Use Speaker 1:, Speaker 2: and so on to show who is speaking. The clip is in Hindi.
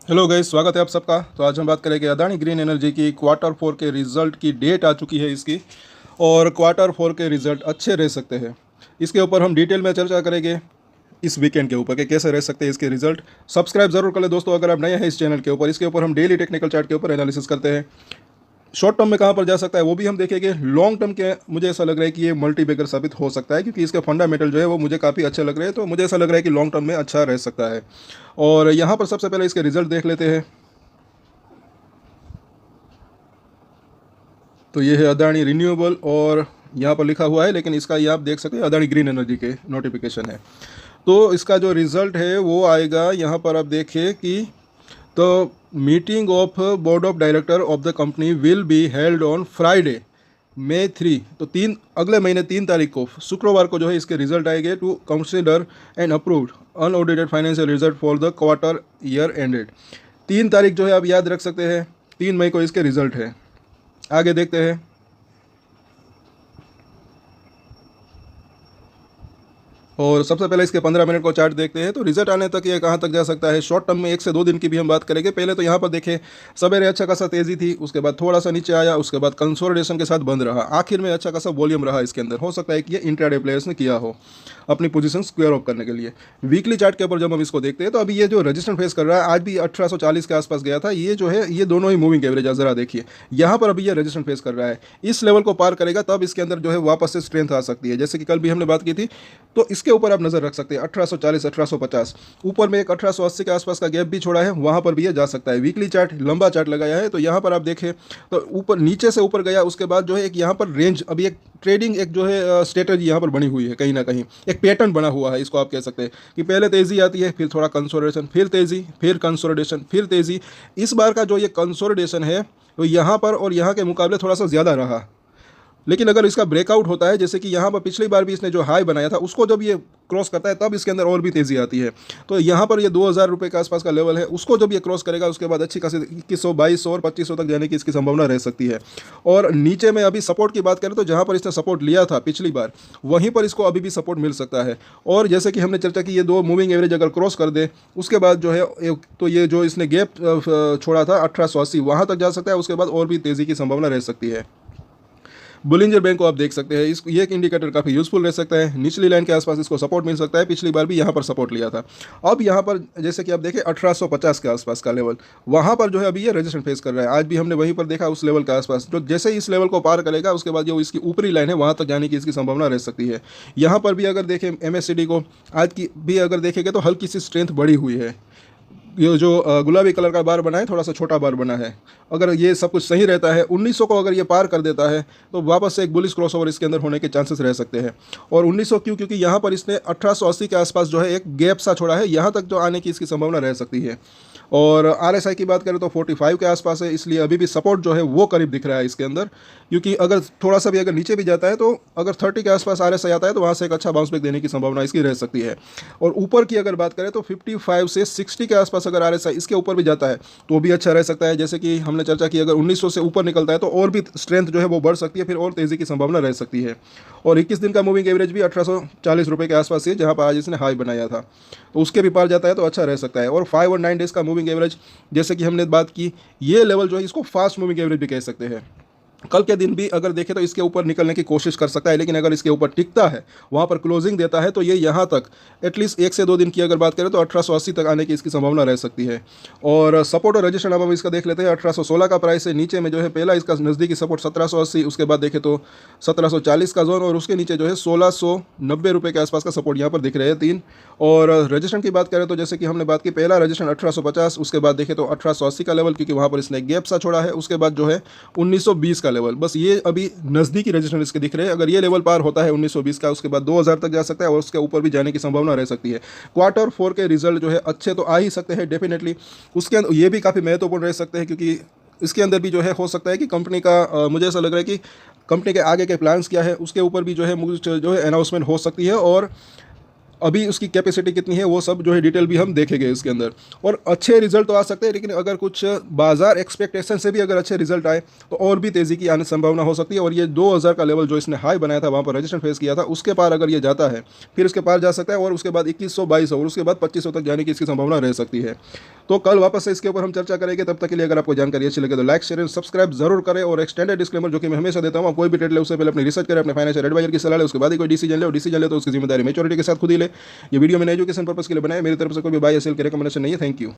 Speaker 1: हेलो गाइस, स्वागत है आप सबका। तो आज हम बात करेंगे अदानी ग्रीन एनर्जी की क्वार्टर फोर के रिज़ल्ट की डेट आ चुकी है इसकी। और क्वार्टर फोर के रिज़ल्ट अच्छे रह सकते हैं। इसके ऊपर हम डिटेल में चर्चा करेंगे इस वीकेंड के ऊपर कि कैसे रह सकते हैं इसके रिजल्ट। सब्सक्राइब जरूर कर ले दोस्तों अगर आप नए हैं इस चैनल के ऊपर। इसके ऊपर हम डेली टेक्निकल चार्ट के ऊपर एनालिसिस करते हैं। शॉर्ट टर्म में कहाँ पर जा सकता है वो भी हम देखेंगे। लॉन्ग टर्म के मुझे ऐसा लग रहा है कि ये मल्टी बैगर साबित हो सकता है, क्योंकि इसके फंडामेंटल जो है वो मुझे काफ़ी अच्छे लग रहे हैं। तो मुझे ऐसा लग रहा है कि लॉन्ग टर्म में अच्छा रह सकता है। और यहाँ पर सबसे पहले इसके रिजल्ट देख लेते हैं। तो ये है अदानी रिन्यूएबल और यहाँ पर लिखा हुआ है, लेकिन इसका ये आप देख सकते हैं अदानी ग्रीन एनर्जी के नोटिफिकेशन है। तो इसका जो रिज़ल्ट है वो आएगा यहाँ पर। आप देखिए कि तो meeting of board of director of the company will be held on Friday May 3। तो अगले महीने 3 तारीख को शुक्रवार को जो है इसके रिजल्ट आएंगे to consider and approved unaudited financial result for the quarter year ended. 3 तारीख जो है आप याद रख सकते हैं, 3 मई को इसके रिजल्ट है। आगे देखते हैं। और सबसे पहले इसके 15 मिनट को चार्ट देखते हैं। तो रिजल्ट आने तक ये कहाँ तक जा सकता है। शॉर्ट टर्म में 1 से 2 दिन की भी हम बात करेंगे। पहले तो यहाँ पर देखें, सवेरे अच्छा खासा तेजी थी, उसके बाद थोड़ा सा नीचे आया, उसके बाद कंसोलिडेशन के साथ बंद रहा, आखिर में अच्छा खासा वॉल्यूम रहा इसके अंदर। हो सकता है कि ये इंट्राडे प्लेयर्स ने किया हो अपनी पोजीशन स्क्वायर ऑफ करने के लिए। वीकली चार्ट के ऊपर जब हम इसको देखते हैं तो अभी ये जो रजिस्टेंस फेस कर रहा है, आज भी 1840 के आसपास गया था। ये जो है ये दोनों ही मूविंग एवरेज जरा देखिए, यहाँ पर अभी ये रजिस्टेंस फेस कर रहा है। इस लेवल को पार करेगा तब इसके अंदर जो है वापस से स्ट्रेंथ आ सकती है, जैसे कि कल भी हमने बात की थी। तो इसके ऊपर आप नजर रख सकते हैं 1840 1850। ऊपर में एक 1880 के आसपास का गैप भी छोड़ा है, वहां पर भी ये जा सकता है। वीकली चार्ट लंबा चार्ट लगाया है, तो यहाँ पर आप देखें तो ऊपर नीचे से ऊपर गया, उसके बाद जो है एक यहाँ पर रेंज, अभी एक ट्रेडिंग एक जो है स्ट्रेटजी यहाँ पर बनी हुई है, कहीं ना कहीं एक पैटर्न बना हुआ है। इसको आप कह सकते हैं कि पहले तेजी आती है, फिर थोड़ा कंसोलिडेशन, फिर तेजी, फिर कंसोलिडेशन, फिर तेजी। इस बार का जो ये कंसोलिडेशन है तो यहाँ पर और यहाँ के मुकाबले थोड़ा सा ज़्यादा रहा। लेकिन अगर इसका ब्रेकआउट होता है, जैसे कि यहाँ पर पिछली बार भी इसने जो हाई बनाया था उसको जब ये क्रॉस करता है तब इसके अंदर और भी तेज़ी आती है। तो यहाँ पर ये 2000 रुपये के आसपास का लेवल है, उसको जब ये क्रॉस करेगा उसके बाद अच्छी खासी 2100 2200 और 2500 तक जाने की इसकी संभावना रह सकती है। और नीचे में अभी सपोर्ट की बात करें तो जहाँ पर इसने सपोर्ट लिया था पिछली बार, वहीं पर इसको अभी भी सपोर्ट मिल सकता है। और जैसे कि हमने चर्चा की, ये 2 मूविंग एवरेज अगर क्रॉस कर दे उसके बाद जो है तो ये जो इसने गैप छोड़ा था 1880, वहाँ तक जा सकता है। उसके बाद और भी तेज़ी की संभावना रह सकती है। बुलिंजर बैंक को आप देख सकते हैं, इस ये एक इंडिकेटर काफ़ी यूजफुल रह सकता है। निचली लाइन के आसपास इसको सपोर्ट मिल सकता है, पिछली बार भी यहाँ पर सपोर्ट लिया था। अब यहाँ पर जैसे कि आप देखें 1850 के आसपास का लेवल, वहाँ पर जो है अभी ये रेजिस्टेंस फेस कर रहा है। आज भी हमने वहीं पर देखा उस लेवल के आसपास, जो जैसे ही इस लेवल को पार करेगा उसके बाद जो इसकी ऊपरी लाइन है वहाँ तक जाने की इसकी संभावना रह सकती है। यहाँ पर भी अगर देखें MACD को आज की भी अगर देखेंगे तो हल्की सी स्ट्रेंथ बढ़ी हुई है। ये जो गुलाबी कलर का बार बना है, थोड़ा सा छोटा बार बना है। अगर ये सब कुछ सही रहता है, 1900 को अगर ये पार कर देता है तो वापस से एक बुलिश क्रॉसओवर इसके अंदर होने के चांसेस रह सकते हैं। और 1900 क्यों? क्योंकि यहाँ पर इसने 1880 के आसपास जो है एक गैप सा छोड़ा है, यहाँ तक जो आने की इसकी संभावना रह सकती है। और RSI की बात करें तो 45 के आसपास है, इसलिए अभी भी सपोर्ट जो है वो करीब दिख रहा है इसके अंदर। क्योंकि अगर थोड़ा सा भी अगर नीचे भी जाता है तो अगर 30 के आसपास RSI आता है तो वहाँ से एक अच्छा बाउंस बैक देने की संभावना इसकी रह सकती है। और ऊपर की अगर बात करें तो 55 से 60 के आसपास अगर RSI इसके ऊपर भी जाता है तो भी अच्छा रह सकता है। जैसे कि हमने चर्चा की, अगर 1900 से ऊपर निकलता है तो और भी स्ट्रेंथ जो है वो बढ़ सकती है, फिर और तेज़ी की संभावना रह सकती है। और 21 दिन का मूविंग एवरेज भी 1840 रुपये के आसपास है, जहाँ पर आज इसने हाई बनाया था, तो उसके भी पार जाता है तो अच्छा रह सकता है। और 5 और 9 डेज़ का मूविंग एवरेज, जैसे कि हमने बात की, ये लेवल जो है इसको फास्ट मूविंग एवरेज भी कह सकते हैं। कल के दिन भी अगर देखें तो इसके ऊपर निकलने की कोशिश कर सकता है, लेकिन अगर इसके ऊपर टिकता है, वहाँ पर क्लोजिंग देता है, तो ये यहाँ तक एटलीस्ट 1 से 2 दिन की अगर बात करें तो 1880 तक आने की इसकी संभावना रह सकती है। और सपोर्ट और रजिस्ट्रेशन अब हम इसका देख लेते हैं। 1816 का प्राइस है, नीचे में जो है पहला इसका नज़दीकी सपोर्ट 1780, उसके बाद देखें तो 1740 का जोन, और उसके नीचे जो है 1690 रुपये के आसपास का सपोर्ट यहाँ पर दिख रहे हैं 3। और रजिस्ट्रेशन की बात करें तो जैसे कि हमने बात की, पहला रजिस्ट्रेशन 1850, उसके बाद देखें तो 1880 का लेवल, क्योंकि वहाँ पर इसने गैप सा छोड़ा है। उसके बाद जो है 1920 का लेवल, बस ये अभी नज़दीकी रजिस्ट्रेशन इसके दिख रहे हैं। अगर ये लेवल पार होता है 1920 का, उसके बाद 2000 तक जा सकता है और उसके ऊपर भी जाने की संभावना रह सकती है। क्वार्टर 4 के रिजल्ट जो है अच्छे तो आ ही सकते हैं डेफिनेटली। उसके अंदर ये भी काफ़ी महत्वपूर्ण रह सकते हैं, क्योंकि इसके अंदर भी जो है हो सकता है कि कंपनी का मुझे ऐसा लग रहा है कि कंपनी के आगे के प्लान्स क्या है उसके ऊपर भी जो है मुझे जो है अनाउंसमेंट हो सकती है। और अभी उसकी कैपेसिटी कितनी है वो सब जो है डिटेल भी हम देखेंगे इसके अंदर। और अच्छे रिजल्ट तो आ सकते हैं, लेकिन अगर कुछ बाजार एक्सपेक्टेशन से भी अगर अच्छे रिजल्ट आए तो और भी तेज़ी की आने संभावना हो सकती है। और ये 2000 का लेवल जो इसने हाई बनाया था, वहाँ पर रेजिस्टेंस फेस किया था, उसके पार अगर ये जाता है फिर उसके पार जा सकता है, और उसके बाद 2100 2200 और उसके बाद 2500 तक जाने की इसकी संभावना रह सकती है। तो कल वापस से इसके ऊपर हम चर्चा करेंगे। तब तक के लिए अगर आपको जानकारी अच्छी लगे तो लाइक शेयर सब्सक्राइब जरूर करें। और एक्सटेंडेड डिस्क्लेमर जो कि मैं हमेशा देता हूँ, आप कोई भी ट्रेड ले उससे पहले अपनी रिसर्च करें, अपने फाइनेंशियल एडवाइजर की सलाह ले, उसके बाद ही कोई डिसीजन ले। और डिसीजन ले तो उसकी जिम्मेदारी मैच्योरिटी के साथ खुद ही ले। ये वीडियो मैंने एजुकेशन पर्पस के लिए बनाया, मेरी तरफ से कोई भी बाय या सेल की रिकमेंडेशन नहीं है। Thank you.